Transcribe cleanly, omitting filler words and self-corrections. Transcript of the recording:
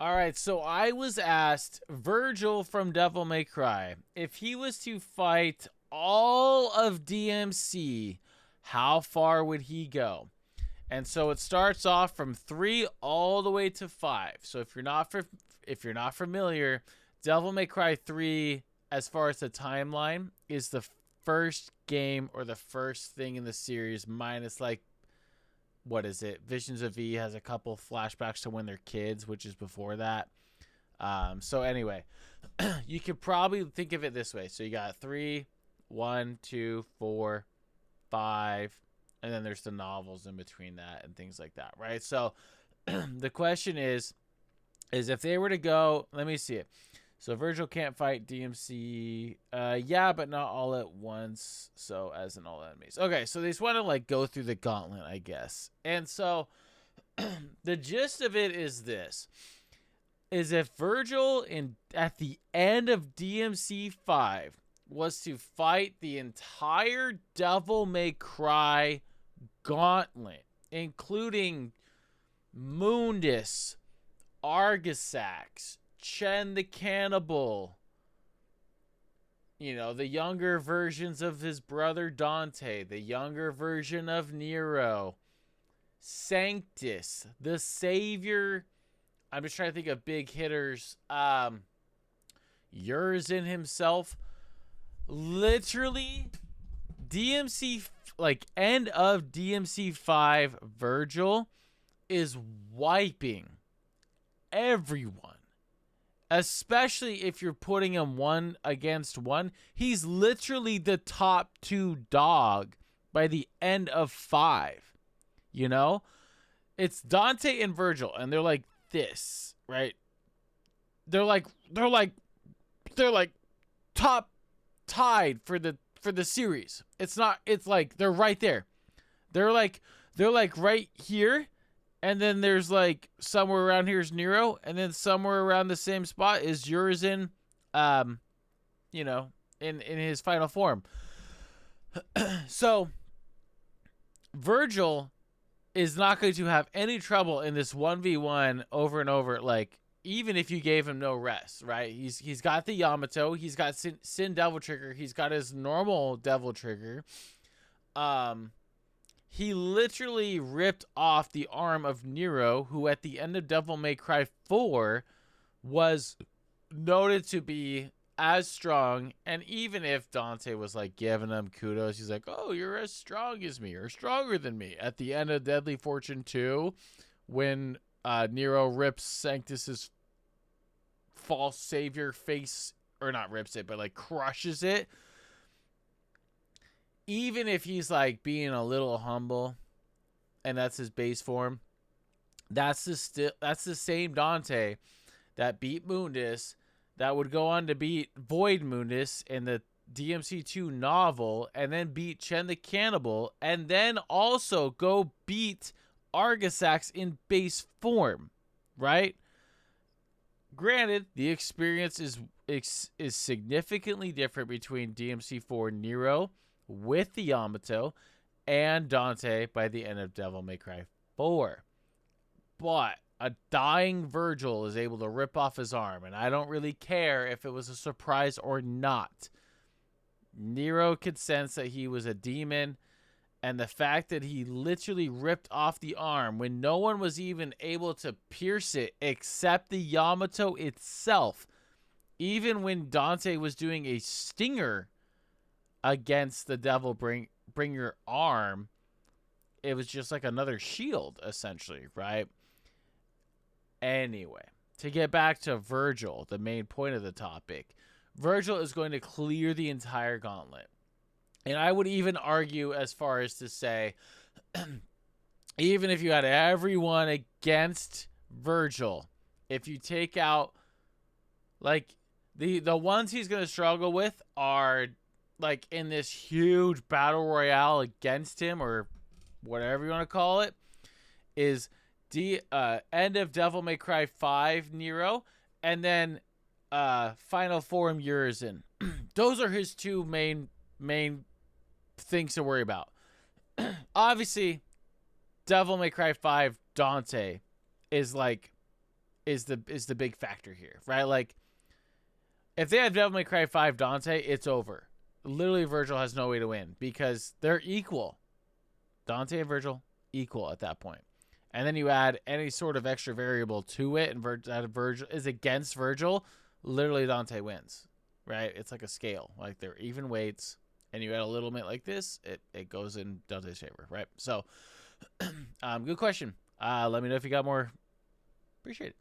All right, so I was asked Vergil from Devil May Cry if he was to fight all of DMC, how far would he go? And so it starts off from 3 all the way to 5. So if you're not familiar, Devil May Cry 3 as far as the timeline is the first game or the first thing in the series minus like what is it? Visions of V has a couple flashbacks to when they're kids, which is before that. So anyway, you could probably think of it this way. So you got 3, 1, 2, 4, 5, and then there's the novels in between that and things like that, right? So the question is if they were to go, let me see it. So Vergil can't fight DMC. Yeah, but not all at once. So as in all enemies. Okay, so they just want to like go through the gauntlet, I guess. And so the gist of it is this: is if Vergil at the end of DMC5 was to fight the entire Devil May Cry gauntlet, including Mundus, Argisax, Chen the Cannibal, the younger versions of his brother Dante, the younger version of Nero, Sanctus, the Savior. I'm just trying to think of big hitters. Urizen himself. Literally, DMC, like end of DMC5, Vergil is wiping everyone. Especially if you're putting him 1 against 1. He's literally the top 2 dog by the end of 5. It's Dante and Vergil, and they're like this, right? They're like top tied for the series. It's like they're right there. They're like right here. And then there's like somewhere around here is Nero, and then somewhere around the same spot is Urizen, in his final form. So Vergil is not going to have any trouble in this 1v1 over and over, like even if you gave him no rest, right? He's got the Yamato, he's got Sin Devil Trigger, he's got his normal Devil Trigger. He literally ripped off the arm of Nero, who at the end of Devil May Cry 4 was noted to be as strong. And even if Dante was like giving him kudos, he's like, oh, you're as strong as me. You're stronger than me. At the end of Deadly Fortune 2, when Nero rips Sanctus's false savior face, or not rips it, but like crushes it. Even if he's like being a little humble and that's his base form, that's the same Dante that beat Mundus, that would go on to beat Void Mundus in the DMC2 novel, and then beat Chen the Cannibal, and then also go beat Argisax in base form, right? Granted, the experience is significantly different between DMC4 Nero with the Yamato and Dante by the end of Devil May Cry 4. But a dying Vergil is able to rip off his arm, and I don't really care if it was a surprise or not. Nero could sense that he was a demon, and the fact that he literally ripped off the arm when no one was even able to pierce it except the Yamato itself, even when Dante was doing a stinger against the Devil Bringer arm, it was just like another shield, essentially, right? Anyway, to get back to Vergil, the main point of the topic, Vergil is going to clear the entire gauntlet. And I would even argue as far as to say, even if you had everyone against Vergil, if you take out, like, the ones he's going to struggle with are, like, in this huge battle royale against him, or whatever you want to call it, is end of Devil May Cry 5 Nero, and then final form Urizen. Those are his two main things to worry about. Obviously, Devil May Cry 5 Dante is like is the big factor here, right? Like, if they have Devil May Cry 5 Dante, it's over. Literally, Vergil has no way to win because they're equal. Dante and Vergil, equal at that point. And then you add any sort of extra variable to it, and Vergil is against Vergil, literally Dante wins, right? It's like a scale. Like, they're even weights, and you add a little bit like this, it goes in Dante's favor, right? So, good question. Let me know if you got more. Appreciate it.